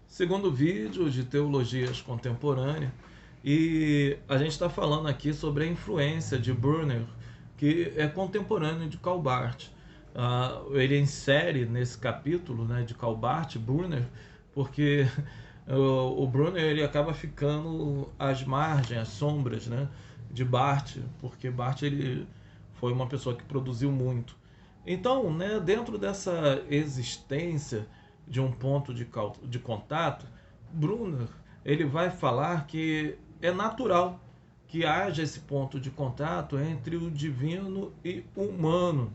segundo vídeo de teologias contemporâneas, e a gente está falando aqui sobre a influência de Brunner, que é contemporâneo de Calbart. Ele insere nesse capítulo, né, de Calbart, Brunner, porque o Brunner ele acaba ficando às margens, às sombras, né, de Barth, porque Barth ele foi uma pessoa que produziu muito. Então, né, dentro dessa existência de um ponto de contato, Brunner ele vai falar que é natural que haja esse ponto de contato entre o divino e o humano,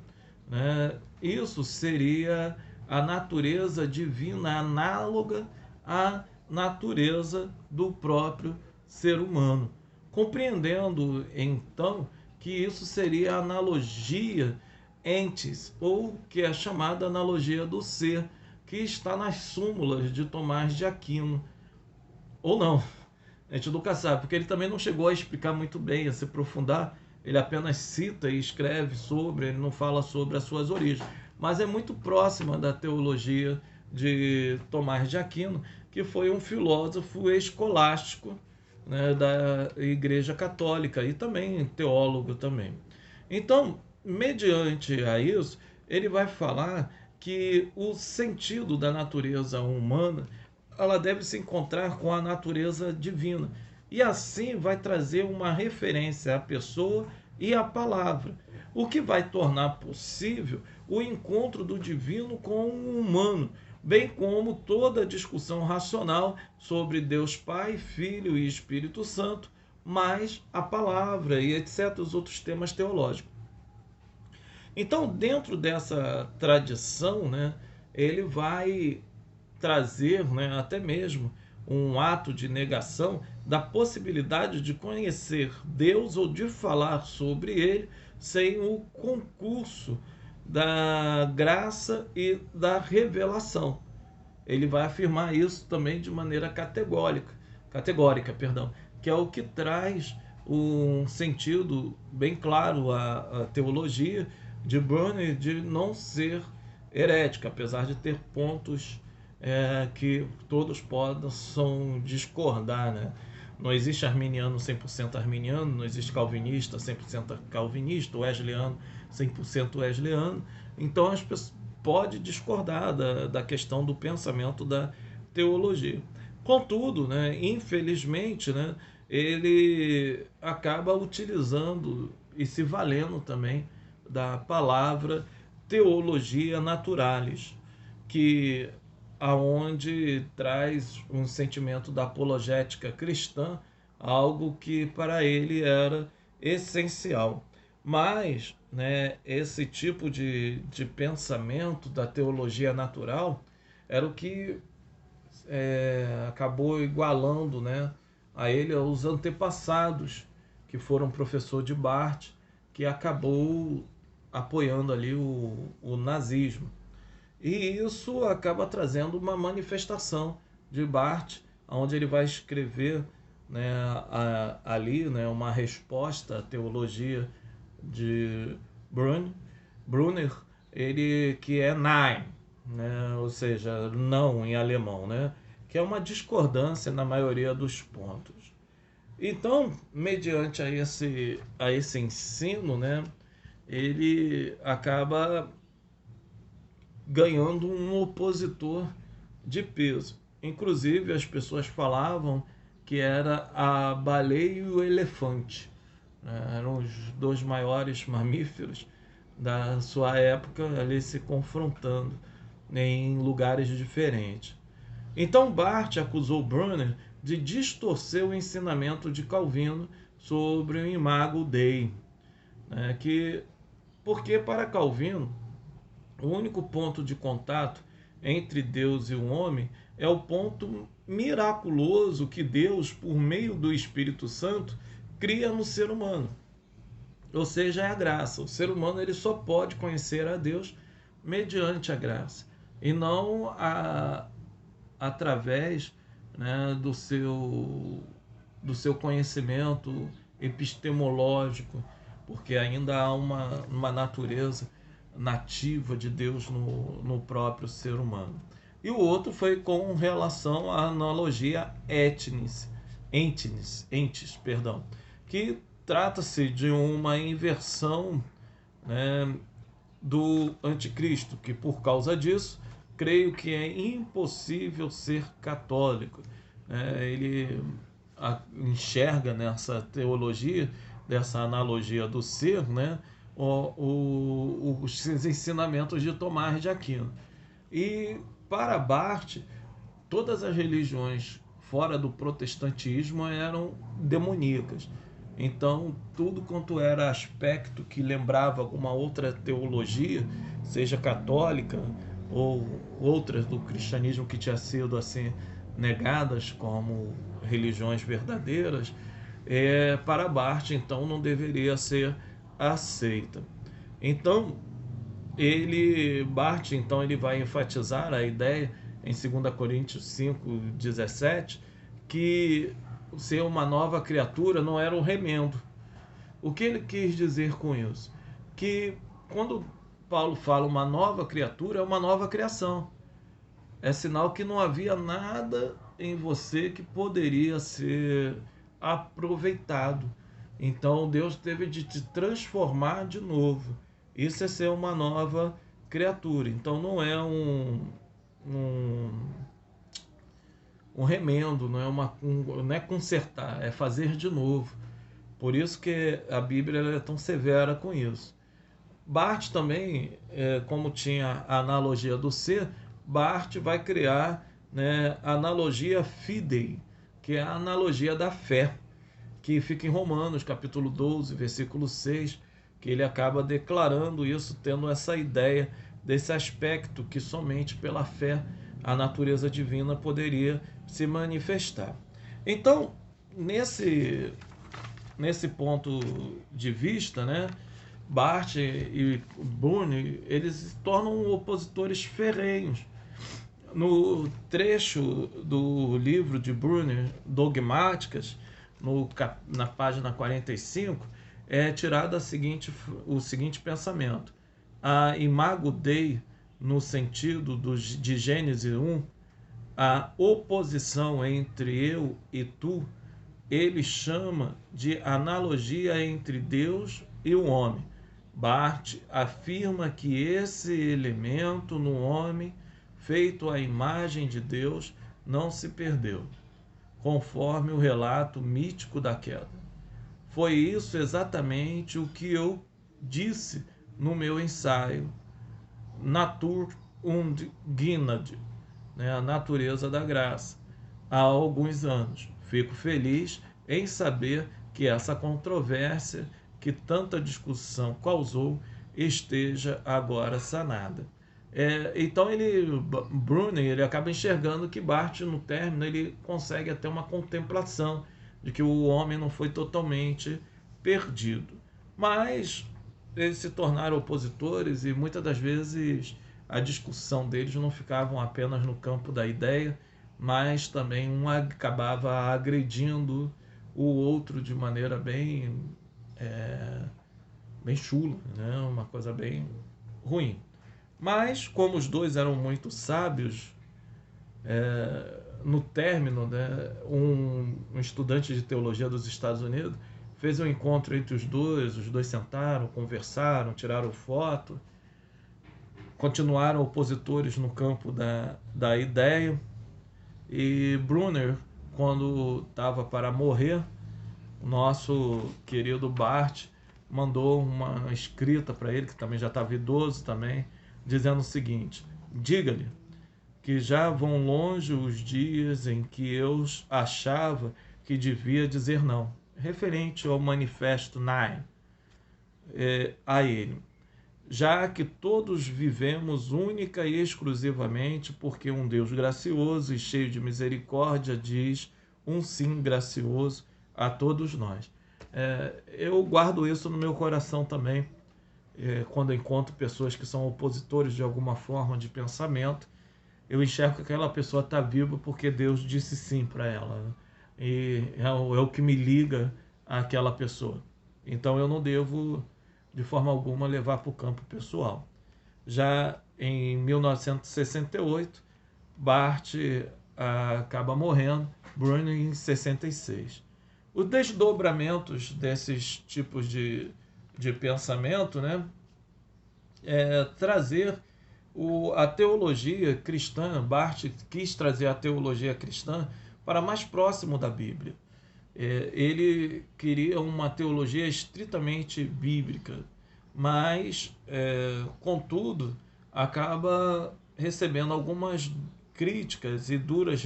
né? Isso seria a natureza divina análoga à natureza do próprio ser humano. Compreendendo então que isso seria a analogia entes, ou que é chamada analogia do ser, que está nas súmulas de Tomás de Aquino, ou não. A gente nunca sabe, porque ele também não chegou a explicar muito bem, a se aprofundar. Ele apenas cita e escreve sobre, ele não fala sobre as suas origens. Mas é muito próxima da teologia de Tomás de Aquino, que foi um filósofo escolástico, né, da Igreja Católica e também teólogo também. Então, mediante a isso, ele vai falar que o sentido da natureza humana ela deve se encontrar com a natureza divina. E assim vai trazer uma referência à pessoa e à palavra, o que vai tornar possível o encontro do divino com o humano, bem como toda a discussão racional sobre Deus Pai, Filho e Espírito Santo, mais a palavra e etc. os outros temas teológicos. Então, dentro dessa tradição, né, ele vai trazer, né, até mesmo um ato de negação da possibilidade de conhecer Deus ou de falar sobre ele sem o concurso da graça e da revelação. Ele vai afirmar isso também de maneira categórica, perdão, que é o que traz um sentido bem claro à teologia de Brunner de não ser herética, apesar de ter pontos que todos possam discordar, né? Não existe arminiano 100% arminiano, não existe calvinista 100% calvinista, wesleyano 100% wesleyano. Então as pessoas pode discordar da questão do pensamento da teologia. Contudo, né, infelizmente, né, ele acaba utilizando e se valendo também da palavra teologia naturalis, que aonde traz um sentimento da apologética cristã, algo que para ele era essencial. Mas, né, esse tipo de pensamento da teologia natural era o que acabou igualando, né, a ele os antepassados que foram professor de Barth, que acabou apoiando ali o nazismo. E isso acaba trazendo uma manifestação de Barth, onde ele vai escrever, né, ali, né, uma resposta à teologia de Brunner, ele que é Nein, né, ou seja, não em alemão, né, que é uma discordância na maioria dos pontos. Então, mediante a esse ensino, né, ele acaba ganhando um opositor de peso. Inclusive, as pessoas falavam que era a baleia e o elefante. Eram os dois maiores mamíferos da sua época ali se confrontando em lugares diferentes. Então Barth acusou Brunner de distorcer o ensinamento de Calvino sobre o imago Dei, né, porque para Calvino o único ponto de contato entre Deus e o homem é o ponto miraculoso que Deus, por meio do Espírito Santo, cria no ser humano. Ou seja, é a graça. O ser humano ele só pode conhecer a Deus mediante a graça e não através, né, do seu conhecimento epistemológico, porque ainda há uma natureza nativa de Deus no próprio ser humano. e o outro foi com relação à analogia entes, perdão, que trata-se de uma inversão, né, do anticristo, que por causa disso, creio que é impossível ser católico. Ele enxerga nessa teologia, dessa analogia do ser, né, os ensinamentos de Tomás de Aquino. E para Barth, todas as religiões fora do protestantismo eram demoníacas. Então, tudo quanto era aspecto que lembrava alguma outra teologia, seja católica ou outras do cristianismo que tinha sido assim negadas como religiões verdadeiras, para Barth, então, não deveria ser aceita. Então, Barth, então, ele vai enfatizar a ideia em 2 Coríntios 5:17, que ser uma nova criatura não era um remendo. O que ele quis dizer com isso? Que quando Paulo fala uma nova criatura, é uma nova criação. É sinal que não havia nada em você que poderia ser aproveitado. Então Deus teve de te transformar de novo. Isso é ser uma nova criatura. Então não é um, um remendo, não é consertar, é fazer de novo. Por isso que a Bíblia é tão severa com isso. Barth também, como tinha a analogia do ser, Barth vai criar, né, a analogia fidei, que é a analogia da fé, que fica em Romanos, capítulo 12, versículo 6, que ele acaba declarando isso, tendo essa ideia desse aspecto que somente pela fé a natureza divina poderia se manifestar. Então, nesse ponto de vista, né, Barth e Brunner, eles se tornam opositores ferrenhos. No trecho do livro de Brunner, Dogmáticas, na página 45, é tirado o seguinte pensamento. A imago Dei, no sentido de Gênesis 1, a oposição entre eu e tu, ele chama de analogia entre Deus e o homem. Barth afirma que esse elemento no homem, feito à imagem de Deus, não se perdeu, conforme o relato mítico da queda. Foi isso exatamente o que eu disse no meu ensaio Natur und Gnade, né, a natureza da graça, há alguns anos. Fico feliz em saber que essa controvérsia, que tanta discussão causou, esteja agora sanada. Então Brunner, ele acaba enxergando que Barth, no término, ele consegue até uma contemplação de que o homem não foi totalmente perdido. Mas eles se tornaram opositores e muitas das vezes a discussão deles não ficava apenas no campo da ideia, mas também um acabava agredindo o outro de maneira bem chula, né? Uma coisa bem ruim. Mas, como os dois eram muito sábios, no término, né, um estudante de teologia dos Estados Unidos fez um encontro entre os dois sentaram, conversaram, tiraram foto, continuaram opositores no campo da ideia, e Brunner, quando estava para morrer, o nosso querido Barth mandou uma escrita para ele, que também já estava idoso também, dizendo o seguinte: diga-lhe que já vão longe os dias em que eu achava que devia dizer não, referente ao Manifesto Nine, a ele, já que todos vivemos única e exclusivamente porque um Deus gracioso e cheio de misericórdia diz um sim gracioso a todos nós. Eu guardo isso no meu coração também, quando encontro pessoas que são opositores de alguma forma de pensamento. Eu enxergo que aquela pessoa está viva porque Deus disse sim para ela, né? E é o que me liga àquela pessoa. Então eu não devo, de forma alguma, levar para o campo pessoal. Já em 1968, Barth acaba morrendo, Brunner em 66. Os desdobramentos desses tipos de pensamento, né, trazer a teologia cristã. Barth quis trazer a teologia cristã para mais próximo da Bíblia. Ele queria uma teologia estritamente bíblica, mas, contudo, acaba recebendo algumas críticas e duras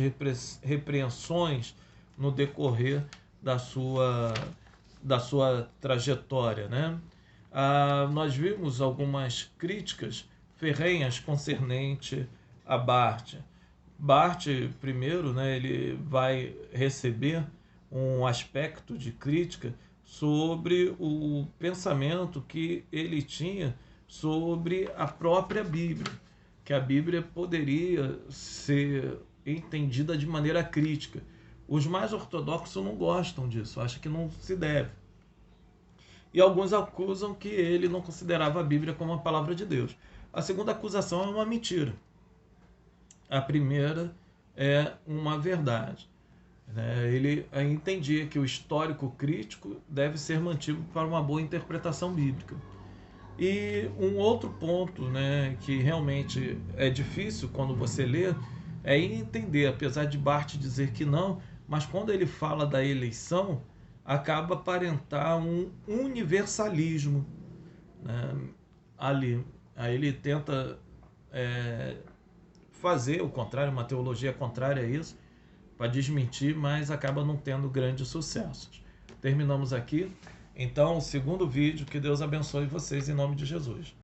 repreensões no decorrer da sua trajetória, né? Nós vimos algumas críticas ferrenhas concernente a Barth. Barth, primeiro, né, ele vai receber um aspecto de crítica sobre o pensamento que ele tinha sobre a própria Bíblia, que a Bíblia poderia ser entendida de maneira crítica. Os mais ortodoxos não gostam disso, acham que não se deve. E alguns acusam que ele não considerava a Bíblia como a palavra de Deus. A segunda acusação é uma mentira. A primeira é uma verdade. Ele entendia que o histórico crítico deve ser mantido para uma boa interpretação bíblica. E um outro ponto, né, que realmente é difícil quando você lê, é entender, apesar de Barth dizer que não, mas quando ele fala da eleição, acaba aparentar um universalismo, né, ali. Aí ele tenta fazer o contrário, uma teologia contrária a isso, para desmentir, mas acaba não tendo grandes sucessos. Terminamos aqui. Então, o segundo vídeo. Que Deus abençoe vocês em nome de Jesus.